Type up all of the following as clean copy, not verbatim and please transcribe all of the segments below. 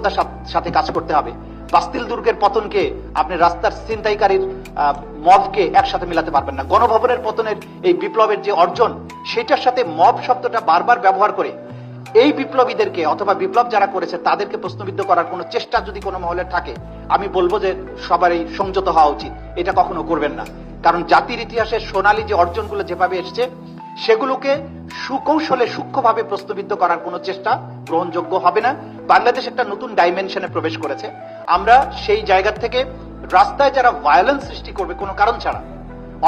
সতর্কতার সাথে কাজ করতে হবে। বাস্তিল দুর্গের পতনকে আপনি রাস্তার ছিনতাইকারীর মবকে একসাথে মিলাতে পারবেন না। গণভবনের পতনের এই বিপ্লবের যে অর্জন, সেটার সাথে মব শব্দটা বারবার ব্যবহার করে এই বিপ্লবীদেরকে অথবা বিপ্লব যারা করেছে তাদেরকে প্রশ্নবিদ্ধ করার কোনো চেষ্টা যদি কোনো মহলের থাকে, আমি বলবো যে সবারই সংযত হওয়া উচিত। এটা কখনো করবেন না, কারণ জাতির ইতিহাসের সোনালী যে অর্জনগুলো যেভাবে এসছে সেগুলোকে সুকৌশলে সূক্ষ্মভাবে প্রশ্নবিদ্ধ করার কোনো চেষ্টা গ্রহণযোগ্য হবে না। বাংলাদেশ একটা নতুন ডাইমেনশনে প্রবেশ করেছে। আমরা সেই জায়গা থেকে রাস্তায় যারা ভায়োলেন্স সৃষ্টি করবে কোনো কারণ ছাড়া,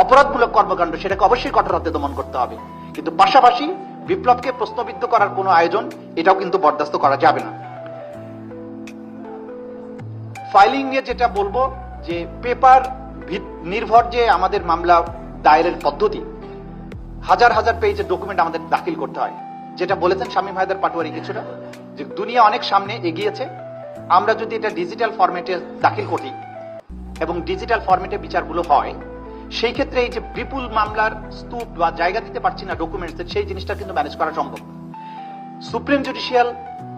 অপরাধমূলক কর্মকাণ্ড, সেটাকে অবশ্যই কঠোর হাতে দমন করতে হবে। কিন্তু পাশাপাশি বিপ্লবকে প্রশ্নবিদ্ধ করার কোনো আয়োজন, এটাও কিন্তু বরদাস্ত করা যাবে না। ফাইলিং নিয়ে যেটা বলবো, যে পেপার নির্ভর যে আমাদের মামলা দায়েরের পদ্ধতি, হাজার হাজার পেজের ডকুমেন্ট আমাদের দাখিল করতে হয়। যেটা বলেছেন শামীম হায়দার পাটোয়ারি কিছুটা, যে দুনিয়া অনেক সামনে এগিয়েছে, আমরা যদি এটা ডিজিটাল ফরম্যাটে দাখিল করি এবং ডিজিটাল ফরম্যাটে বিচারগুলো হয়, সেই ক্ষেত্রে এই যে বিপুল মামলার স্তূপ বা জায়গা দিতে পারছি না ডকুমেন্টস, সেই জিনিসটা কিন্তু ম্যানেজ করা সম্ভব। সুপ্রিম জুডিশিয়াল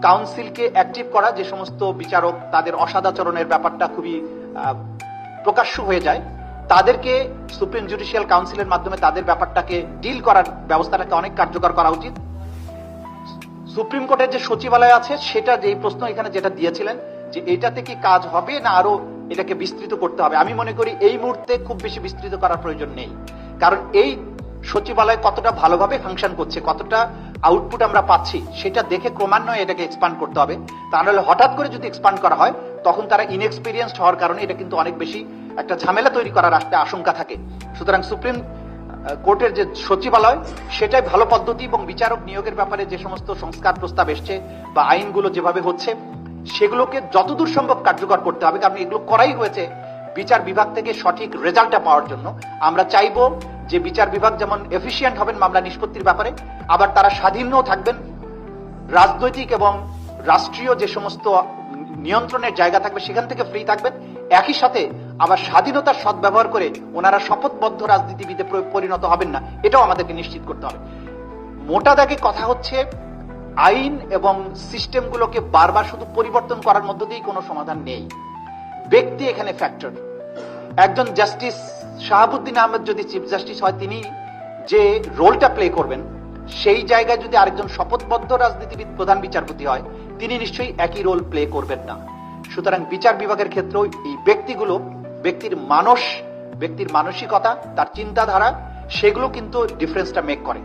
কাউন্সিলকে অ্যাক্টিভ করা, যে সমস্ত বিচারক তাদের অসদাচরণের ব্যাপারটা খুবই প্রকাশ্য হয়ে যায়, তাদেরকে সুপ্রিম জুডিশিয়াল কাউন্সিলের মাধ্যমে তাদের ব্যাপারটাকে ডিল করার ব্যবস্থাটাকে অনেক কার্যকর করা উচিত। সুপ্রিম কোর্টের যে সচিবালয় আছে, সেটা যে প্রশ্ন এখানে যেটা দিয়েছিলেন, যে এইটাতে কি কাজ হবে না আরো এটাকে বিস্তৃত করতে হবে, আমি মনে করি এই মুহূর্তে খুব বেশি বিস্তৃত করার প্রয়োজন নেই। কারণ এই সচিবালয় কতটা ভালোভাবে ফাংশন করছে, কতটা আউটপুট আমরা পাচ্ছি, সেটা দেখে ক্রমান্বয়ে এটাকে এক্সপান্ড করতে হবে। তা নাহলে হঠাৎ করে যদি এক্সপান্ড করা হয়, তখন তারা ইনএক্সপিরিয়েন্সড হওয়ার কারণে এটা কিন্তু অনেক বেশি একটা ঝামেলা তৈরি করার একটা আশঙ্কা থাকে। সুতরাং সুপ্রিম কোর্টের যে সচিবালয়, সেটাই ভালো পদ্ধতি, এবং বিচারক নিয়োগের ব্যাপারে যে সমস্ত সংস্কার প্রস্তাব এসছে বা আইনগুলো যেভাবে হচ্ছে, সেগুলোকে যতদূর সম্ভব কার্যকর করতে হবে। কারণ এগুলো করাই হয়েছে বিচার বিভাগ থেকে সঠিক রেজাল্টটা পাওয়ার জন্য। আমরা চাইবো যে বিচার বিভাগ যেমন এফিশিয়েন্ট হবেন মামলা নিষ্পত্তির ব্যাপারে, আবার তারা স্বাধীনও থাকবেন, রাজনৈতিক এবং রাষ্ট্রীয় যে সমস্ত নিয়ন্ত্রণের জায়গা থাকবে সেখান থেকে ফ্রি থাকবেন। একই সাথে আবার স্বাধীনতার সদ্ব্যবহার করে ওনারা শপথবদ্ধ রাজনীতিবিদে পরিণত হবেন না, এটাও আমাদেরকে নিশ্চিত করতে হবে। মোটা দাগে কথা হচ্ছে, আইন এবং সিস্টেমগুলোকে বারবার শুধু পরিবর্তন করার মধ্য দিয়েই কোনো সমাধান নেই। ব্যক্তি এখানে ফ্যাক্টর। একজন জাস্টিস শাহাবুদ্দিন আহমেদ যদি চিফ জাস্টিস হয়, তিনি যে রোলটা প্লে করবেন, সেই জায়গায় যদি আরেকজন শপথবদ্ধ রাজনীতিবিদ প্রধান বিচারপতি হয়, তিনি নিশ্চয়ই একই রোল প্লে করবেন না। সুতরাং বিচার বিভাগের ক্ষেত্রেও এই ব্যক্তিগুলো, ব্যক্তির মানসিকতা, তার চিন্তাধারা, সেগুলো কিন্তু ডিফারেন্সটা মেক করে।